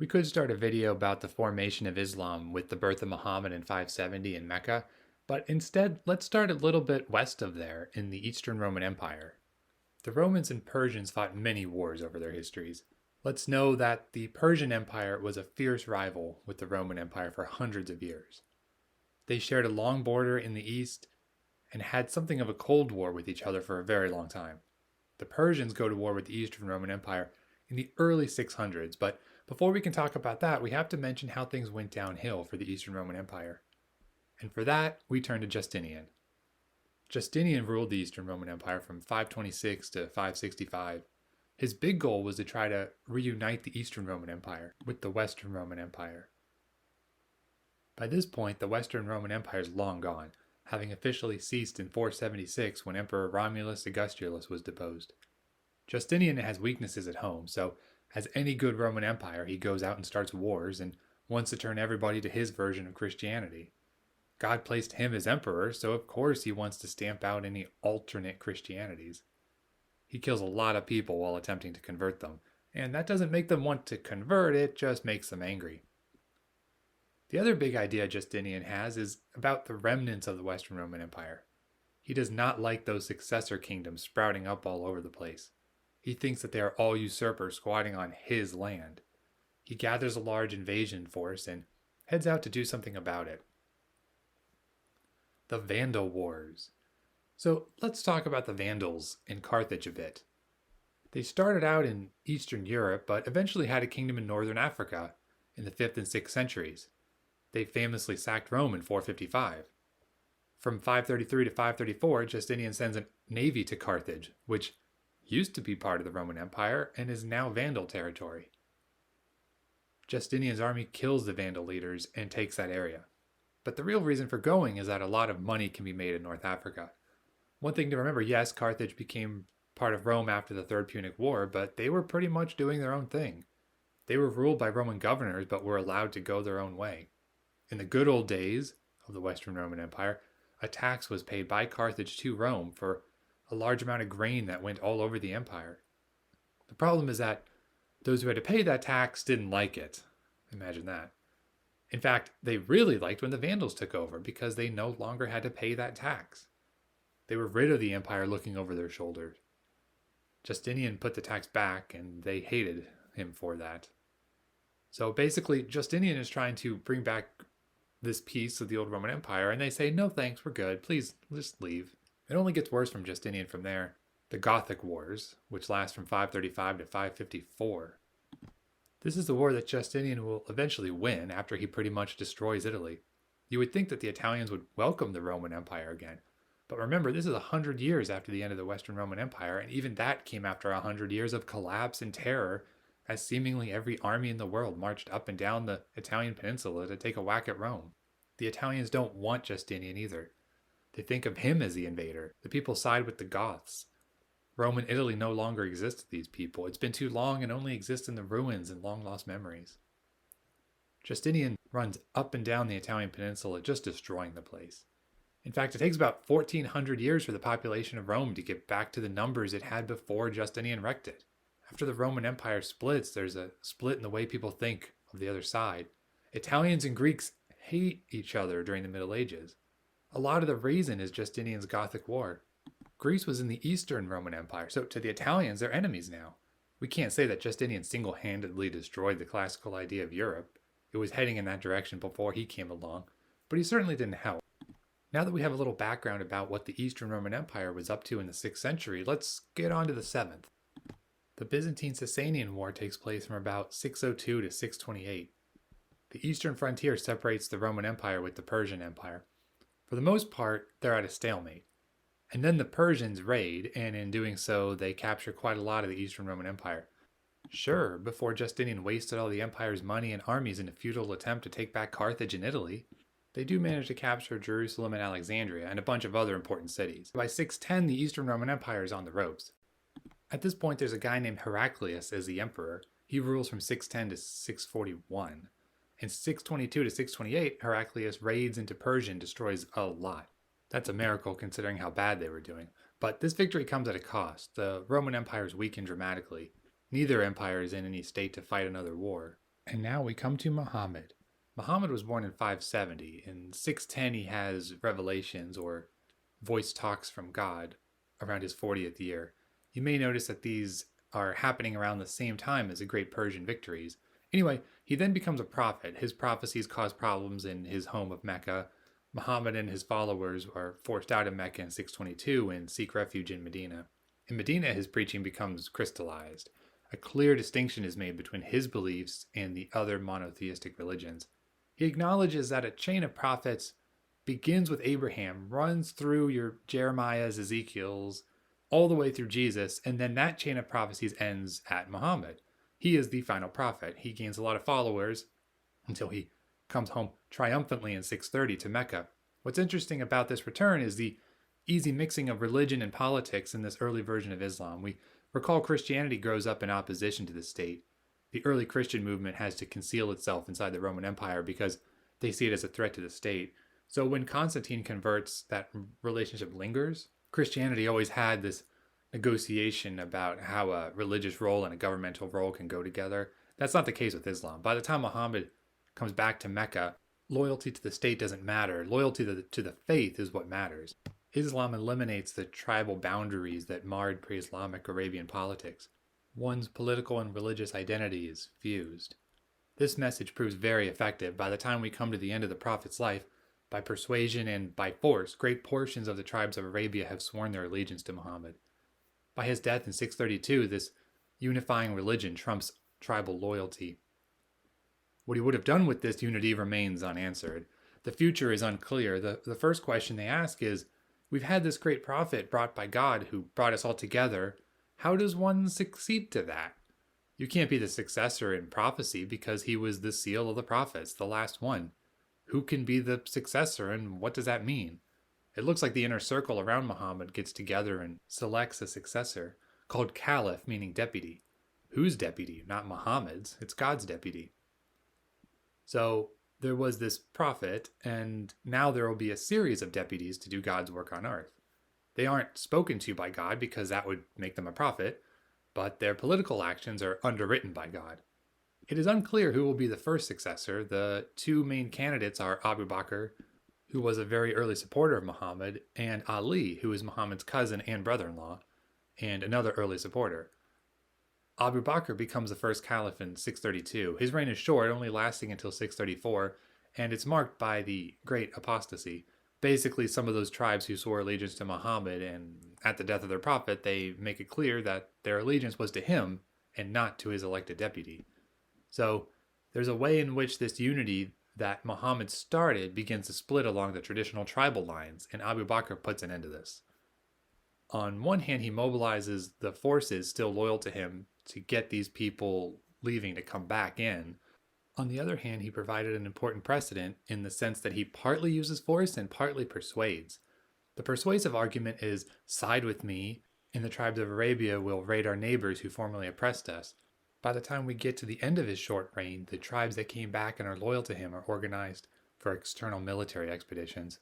We could start a video about the formation of Islam with the birth of Muhammad in 570 in Mecca, but instead, let's start a little bit west of there in the Eastern Roman Empire. The Romans and Persians fought many wars over their histories. Let's know that the Persian Empire was a fierce rival with the Roman Empire for hundreds of years. They shared a long border in the east and had something of a cold war with each other for a very long time. The Persians go to war with the Eastern Roman Empire in the early 600s, but before we can talk about that, we have to mention how things went downhill for the Eastern Roman Empire. And for that, we turn to Justinian. Justinian ruled the Eastern Roman Empire from 526 to 565. His big goal was to try to reunite the Eastern Roman Empire with the Western Roman Empire. By this point, the Western Roman Empire is long gone, having officially ceased in 476 when Emperor Romulus Augustulus was deposed. Justinian has weaknesses at home, so as any good Roman Empire, he goes out and starts wars and wants to turn everybody to his version of Christianity. God placed him as emperor, so of course he wants to stamp out any alternate Christianities. He kills a lot of people while attempting to convert them, and that doesn't make them want to convert, it just makes them angry. The other big idea Justinian has is about the remnants of the Western Roman Empire. He does not like those successor kingdoms sprouting up all over the place. He thinks that they are all usurpers squatting on his land. He gathers a large invasion force and heads out to do something about it. The Vandal Wars. So let's talk about the Vandals in Carthage a bit. They started out in Eastern Europe, but eventually had a kingdom in Northern Africa in the 5th and 6th centuries. They famously sacked Rome in 455. From 533 to 534, Justinian sends a navy to Carthage, which used to be part of the Roman Empire and is now Vandal territory. Justinian's army kills the Vandal leaders and takes that area. But the real reason for going is that a lot of money can be made in North Africa. One thing to remember, yes, Carthage became part of Rome after the Third Punic War, but they were pretty much doing their own thing. They were ruled by Roman governors, but were allowed to go their own way. In the good old days of the Western Roman Empire, a tax was paid by Carthage to Rome for a large amount of grain that went all over the empire. The problem is that those who had to pay that tax didn't like it. Imagine that. In fact, they really liked when the Vandals took over because they no longer had to pay that tax. They were rid of the empire looking over their shoulders. Justinian put the tax back and they hated him for that. So basically, Justinian is trying to bring back this piece of the old Roman Empire, and they say, no thanks, we're good, please just leave. It only gets worse from Justinian from there. The Gothic Wars, which last from 535 to 554. This is the war that Justinian will eventually win after he pretty much destroys Italy. You would think that the Italians would welcome the Roman Empire again. But remember, this is 100 years after the end of the Western Roman Empire, and even that came after 100 years of collapse and terror as seemingly every army in the world marched up and down the Italian peninsula to take a whack at Rome. The Italians don't want Justinian either. They think of him as the invader. The people side with the Goths. Roman Italy no longer exists to these people. It's been too long and only exists in the ruins and long-lost memories. Justinian runs up and down the Italian peninsula, just destroying the place. In fact, it takes about 1,400 years for the population of Rome to get back to the numbers it had before Justinian wrecked it. After the Roman Empire splits, there's a split in the way people think of the other side. Italians and Greeks hate each other during the Middle Ages. A lot of the reason is Justinian's Gothic War. Greece was in the Eastern Roman Empire, so to the Italians, they're enemies now. We can't say that Justinian single-handedly destroyed the classical idea of Europe. It was heading in that direction before he came along, but he certainly didn't help. Now that we have a little background about what the Eastern Roman Empire was up to in the 6th century, let's get on to the 7th. The Byzantine-Sasanian War takes place from about 602 to 628. The eastern frontier separates the Roman Empire with the Persian Empire. For the most part, they're at a stalemate. And then the Persians raid, and in doing so, they capture quite a lot of the Eastern Roman Empire. Sure, before Justinian wasted all the empire's money and armies in a futile attempt to take back Carthage and Italy, they do manage to capture Jerusalem and Alexandria and a bunch of other important cities. By 610, the Eastern Roman Empire is on the ropes. At this point, there's a guy named Heraclius as the emperor. He rules from 610 to 641. In 622 to 628, Heraclius raids into Persia and destroys a lot. That's a miracle considering how bad they were doing. But this victory comes at a cost. The Roman Empire is weakened dramatically. Neither empire is in any state to fight another war. And now we come to Muhammad. Muhammad was born in 570. In 610, he has revelations or voice talks from God around his 40th year. You may notice that these are happening around the same time as the great Persian victories. Anyway, he then becomes a prophet. His prophecies cause problems in his home of Mecca. Muhammad and his followers are forced out of Mecca in 622 and seek refuge in Medina. In Medina, his preaching becomes crystallized. A clear distinction is made between his beliefs and the other monotheistic religions. He acknowledges that a chain of prophets begins with Abraham, runs through your Jeremiah's, Ezekiel's, all the way through Jesus, and then that chain of prophecies ends at Muhammad. He is the final prophet. He gains a lot of followers until he comes home triumphantly in 630 to Mecca. What's interesting about this return is the easy mixing of religion and politics in this early version of Islam. We recall Christianity grows up in opposition to the state. The early Christian movement has to conceal itself inside the Roman Empire because they see it as a threat to the state. So when Constantine converts, that relationship lingers. Christianity always had this negotiation about how a religious role and a governmental role can go together. That's not the case with Islam. By the time Muhammad comes back to Mecca, loyalty to the state doesn't matter. Loyalty to the faith is what matters. Islam eliminates the tribal boundaries that marred pre-Islamic Arabian politics. One's political and religious identity is fused. This message proves very effective. By the time we come to the end of the Prophet's life, by persuasion and by force, great portions of the tribes of Arabia have sworn their allegiance to Muhammad. By his death in 632, this unifying religion trumps tribal loyalty. What he would have done with this unity remains unanswered. The future is unclear. The first question they ask is, we've had this great prophet brought by God who brought us all together. How does one succeed to that? You can't be the successor in prophecy because he was the seal of the prophets, the last one. Who can be the successor and what does that mean? It looks like the inner circle around Muhammad gets together and selects a successor, called caliph, meaning deputy. Whose deputy? Not Muhammad's. It's God's deputy. So there was this prophet, and now there will be a series of deputies to do God's work on earth. They aren't spoken to by God because that would make them a prophet, but their political actions are underwritten by God. It is unclear who will be the first successor. The two main candidates are Abu Bakr, who was a very early supporter of Muhammad, and Ali, who is Muhammad's cousin and brother-in-law, and another early supporter. Abu Bakr becomes the first caliph in 632. His reign is short, only lasting until 634, and it's marked by the Great Apostasy. Basically, some of those tribes who swore allegiance to Muhammad, and at the death of their prophet, they make it clear that their allegiance was to him and not to his elected deputy. So there's a way in which this unity that Muhammad started begins to split along the traditional tribal lines, and Abu Bakr puts an end to this. On one hand, he mobilizes the forces still loyal to him to get these people leaving to come back in. On the other hand, he provided an important precedent in the sense that he partly uses force and partly persuades. The persuasive argument is, side with me, and the tribes of Arabia will raid our neighbors who formerly oppressed us. By the time we get to the end of his short reign, the tribes that came back and are loyal to him are organized for external military expeditions.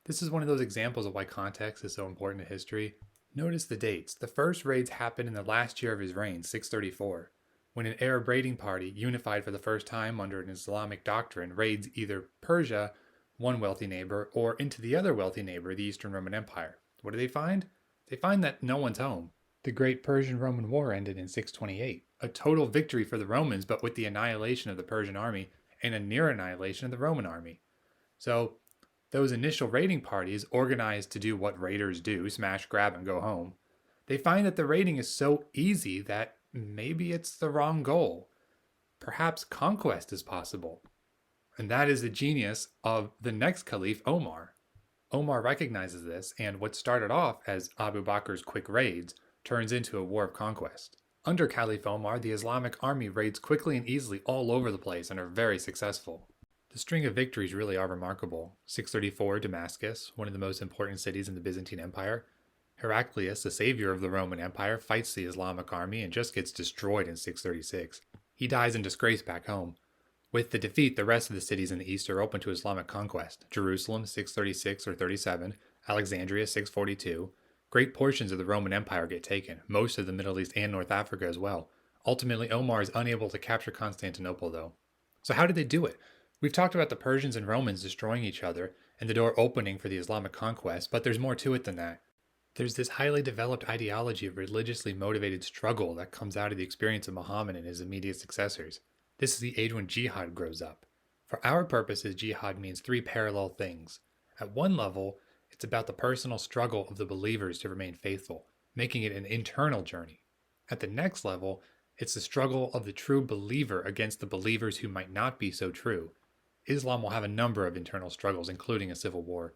This is one of those examples of why context is so important to history. Notice the dates. The first raids happened in the last year of his reign, 634, when an Arab raiding party, unified for the first time under an Islamic doctrine, raids either Persia, one wealthy neighbor, or into the other wealthy neighbor, the Eastern Roman Empire. What do they find? They find that no one's home. The Great Persian-Roman War ended in 628, a total victory for the Romans, but with the annihilation of the Persian army and a near annihilation of the Roman army. So those initial raiding parties, organized to do what raiders do, smash, grab, and go home, they find that the raiding is so easy that maybe it's the wrong goal. Perhaps conquest is possible. And that is the genius of the next caliph, Omar. Omar recognizes this, and what started off as Abu Bakr's quick raids turns into a war of conquest. Under Caliph Omar, the Islamic army raids quickly and easily all over the place and are very successful. The string of victories really are remarkable. 634, Damascus, one of the most important cities in the Byzantine Empire. Heraclius, the savior of the Roman Empire, fights the Islamic army and just gets destroyed in 636. He dies in disgrace back home. With the defeat, the rest of the cities in the east are open to Islamic conquest. Jerusalem, 636 or 37, Alexandria, 642. Great portions of the Roman Empire get taken, most of the Middle East and North Africa as well. Ultimately, Omar is unable to capture Constantinople, though. So, how did they do it? We've talked about the Persians and Romans destroying each other and the door opening for the Islamic conquest, but there's more to it than that. There's this highly developed ideology of religiously motivated struggle that comes out of the experience of Muhammad and his immediate successors. This is the age when jihad grows up. For our purposes, jihad means three parallel things. At one level, it's about the personal struggle of the believers to remain faithful, making it an internal journey. At the next level, it's the struggle of the true believer against the believers who might not be so true. Islam will have a number of internal struggles, including a civil war.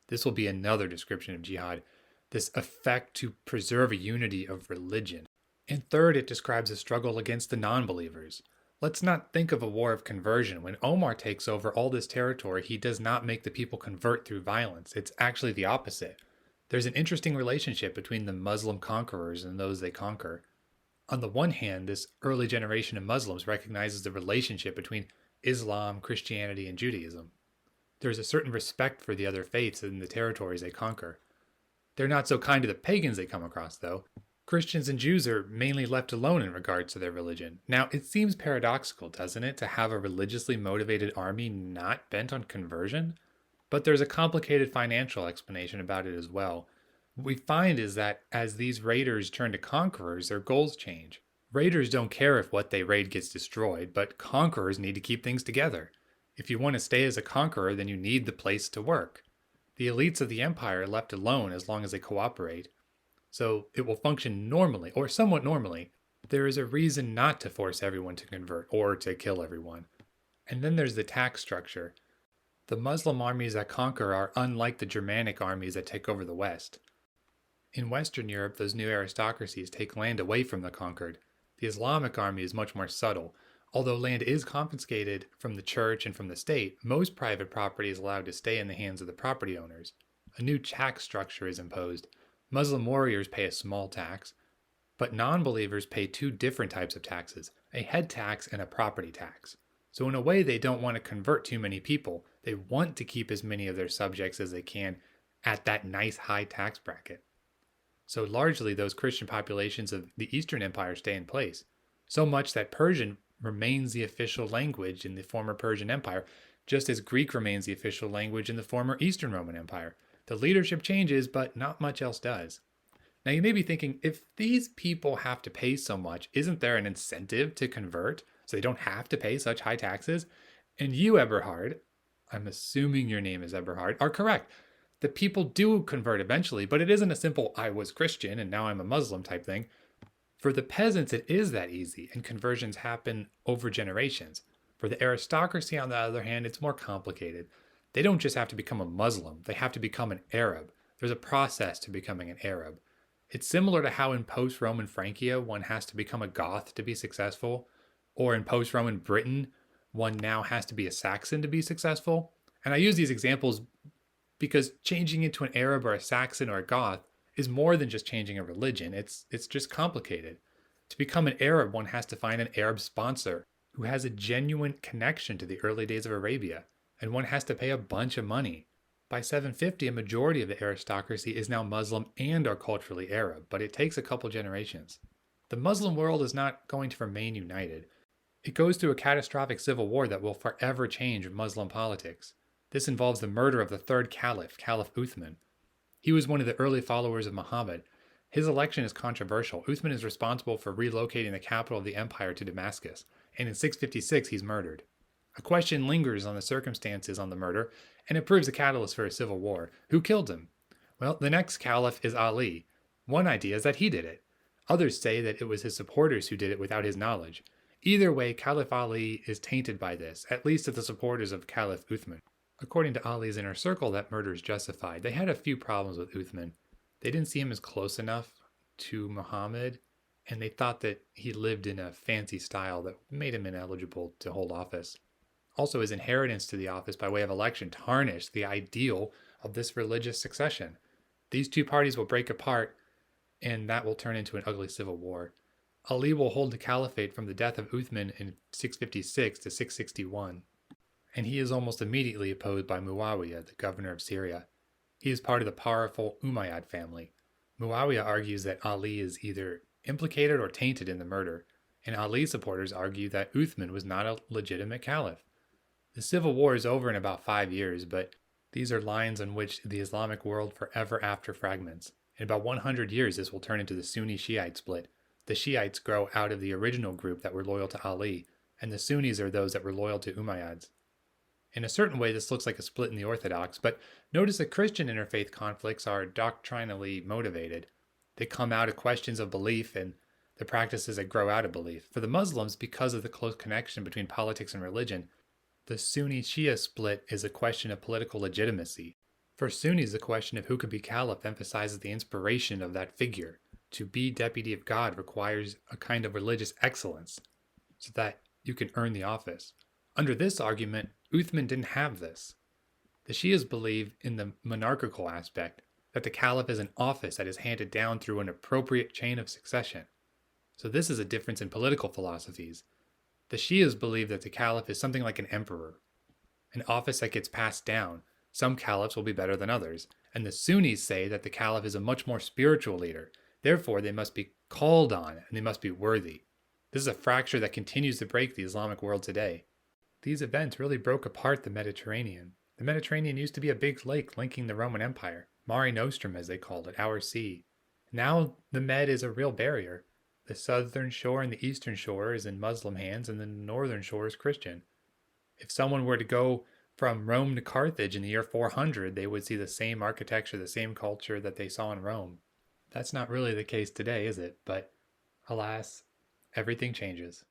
This will be another description of jihad, this effect to preserve a unity of religion. And third, it describes a struggle against the non-believers. Let's not think of a war of conversion. When Omar takes over all this territory, he does not make the people convert through violence. It's actually the opposite. There's an interesting relationship between the Muslim conquerors and those they conquer. On the one hand, this early generation of Muslims recognizes the relationship between Islam, Christianity, and Judaism. There's a certain respect for the other faiths in the territories they conquer. They're not so kind to the pagans they come across, though. Christians and Jews are mainly left alone in regards to their religion. Now, it seems paradoxical, doesn't it, to have a religiously motivated army not bent on conversion? But there's a complicated financial explanation about it as well. What we find is that as these raiders turn to conquerors, their goals change. Raiders don't care if what they raid gets destroyed, but conquerors need to keep things together. If you want to stay as a conqueror, then you need the place to work. The elites of the empire are left alone as long as they cooperate, so it will function normally, or somewhat normally. There is a reason not to force everyone to convert, or to kill everyone. And then there's the tax structure. The Muslim armies that conquer are unlike the Germanic armies that take over the West. In Western Europe, those new aristocracies take land away from the conquered. The Islamic army is much more subtle. Although land is confiscated from the church and from the state, most private property is allowed to stay in the hands of the property owners. A new tax structure is imposed. Muslim warriors pay a small tax, but non-believers pay two different types of taxes, a head tax and a property tax. So in a way, they don't want to convert too many people. They want to keep as many of their subjects as they can at that nice high tax bracket. So largely, those Christian populations of the Eastern Empire stay in place, so much that Persian remains the official language in the former Persian Empire, just as Greek remains the official language in the former Eastern Roman Empire. The leadership changes, but not much else does. Now you may be thinking, if these people have to pay so much, isn't there an incentive to convert so they don't have to pay such high taxes? And you, Eberhard, I'm assuming your name is Eberhard, are correct. The people do convert eventually, but it isn't a simple I was Christian and now I'm a Muslim type thing. For the peasants, it is that easy, and conversions happen over generations. For the aristocracy, on the other hand, it's more complicated. They don't just have to become a Muslim, they have to become an Arab. There's a process to becoming an Arab. It's similar to how in post-Roman Francia, one has to become a Goth to be successful, or in post-Roman Britain, one now has to be a Saxon to be successful. And I use these examples because changing into an Arab or a Saxon or a Goth is more than just changing a religion. It's just complicated. To become an Arab, one has to find an Arab sponsor who has a genuine connection to the early days of Arabia, and one has to pay a bunch of money. By 750, a majority of the aristocracy is now Muslim and are culturally Arab, but it takes a couple generations. The Muslim world is not going to remain united. It goes through a catastrophic civil war that will forever change Muslim politics. This involves the murder of the third caliph, Caliph Uthman. He was one of the early followers of Muhammad. His election is controversial. Uthman is responsible for relocating the capital of the empire to Damascus, and in 656 he's murdered. A question lingers on the circumstances on the murder, and it proves the catalyst for a civil war. Who killed him? Well, the next caliph is Ali. One idea is that he did it. Others say that it was his supporters who did it without his knowledge. Either way, Caliph Ali is tainted by this, at least to the supporters of Caliph Uthman. According to Ali's inner circle, that murder is justified. They had a few problems with Uthman. They didn't see him as close enough to Muhammad, and they thought that he lived in a fancy style that made him ineligible to hold office. Also, his inheritance to the office by way of election tarnished the ideal of this religious succession. These two parties will break apart, and that will turn into an ugly civil war. Ali will hold the caliphate from the death of Uthman in 656 to 661. And he is almost immediately opposed by Muawiyah, the governor of Syria. He is part of the powerful Umayyad family. Muawiyah argues that Ali is either implicated or tainted in the murder, and Ali supporters argue that Uthman was not a legitimate caliph. The civil war is over in about 5 years, but these are lines on which the Islamic world forever after fragments. In about 100 years, this will turn into the Sunni Shiite split. The Shiites grow out of the original group that were loyal to Ali, and the Sunnis are those that were loyal to Umayyads. In a certain way, this looks like a split in the Orthodox, but notice that Christian interfaith conflicts are doctrinally motivated. They come out of questions of belief and the practices that grow out of belief. For the Muslims, because of the close connection between politics and religion, the Sunni Shia split is a question of political legitimacy. For Sunnis, the question of who could be caliph emphasizes the inspiration of that figure. To be deputy of God requires a kind of religious excellence so that you can earn the office. Under this argument, Uthman didn't have this. The Shias believe in the monarchical aspect, that the caliph is an office that is handed down through an appropriate chain of succession. So this is a difference in political philosophies. The Shias believe that the caliph is something like an emperor, an office that gets passed down. Some caliphs will be better than others. And the Sunnis say that the caliph is a much more spiritual leader. Therefore, they must be called on and they must be worthy. This is a fracture that continues to break the Islamic world today. These events really broke apart the Mediterranean. The Mediterranean used to be a big lake linking the Roman Empire, Mare Nostrum as they called it, our sea. Now the Med is a real barrier. The southern shore and the eastern shore is in Muslim hands, and the northern shore is Christian. If someone were to go from Rome to Carthage in the year 400, they would see the same architecture, the same culture that they saw in Rome. That's not really the case today, is it? But alas, everything changes.